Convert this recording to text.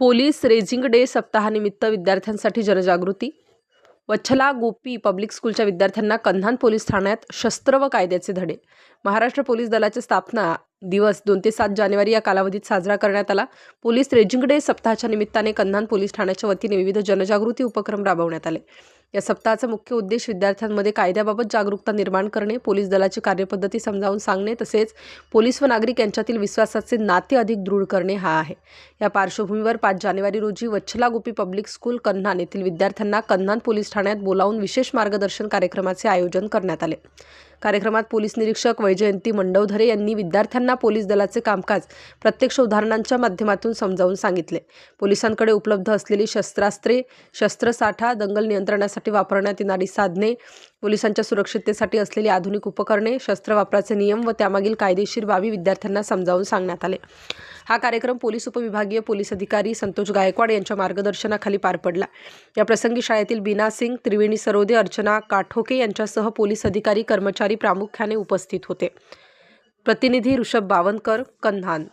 Police raising day सप्ताहानिमित्त विद्यार्थ्यांसाठी जनजागृती. वच्छला गोपी पब्लिक स्कूलच्या विद्यार्थ्यांना कन्हान पोलीस ठाण्यात शस्त्र व कायद्याचे धडे. महाराष्ट्र पोलीस दलाचे स्थापना दिवस 2 ते 7 जानेवारी या कालावधीत साजरा करण्यात आला. पोलीस रेझिंग डे सप्ताहाच्या निमित्ताने कन्हान पोलीस ठाण्याच्या वतीने विविध जनजागृती उपक्रम राबवण्यात आले. या सप्ताहाचा मुख्य उद्देश विद्यार्थ्यांमध्ये कायद्याबाबत जागरूकता निर्माण करणे, पोलीस दलाची कार्यपद्धती समजावून सांगणे तसेच पोलीस व नागरिक यांच्यातील विश्वासाचे नाते अधिक दृढ करणे हा आहे. या पार्श्वभूमीवर 5 जानेवारी रोजी वच्छला गोपी पब्लिक स्कूल कन्हान येथील विद्यार्थ्यांना कन्हान पोलीस ठाण्यात बोलावून विशेष मार्गदर्शन कार्यक्रमाचे आयोजन करण्यात आले. कार्यक्रमात पोलीस निरीक्षक वैजयंती मंडवधरे यांनी विद्यार्थ्यांना पोलीस दलाचे कामकाज प्रत्यक्ष उदाहरणांच्या माध्यमातून समजावून सांगितले. पोलिसांकडे उपलब्ध असलेली शस्त्रास्त्रे, शस्त्रसाठा, दंगल नियंत्रणासाठी वापरण्यात येणारी साधने, पोलिसांच्या सुरक्षिततेसाठी असलेली आधुनिक उपकरणे, शस्त्र वापराचे नियम व त्यामागील कायदेशीर बाबी विद्यार्थ्यांना समजावून सांगण्यात आले. हा कार्यक्रम पोलीस उपविभागीय पोलीस अधिकारी संतोष गायकवाड यांच्या मार्गदर्शनाखाली पार पडला. या प्रसंगी शाळेतील बीना सिंग, त्रिवेणी सरोदे, अर्चना काठोके यांच्यासह पोलीस अधिकारी, कर्मचारी प्रामुख्याने उपस्थित होते. प्रतिनिधी ऋषभ बावनकर, कन्हान.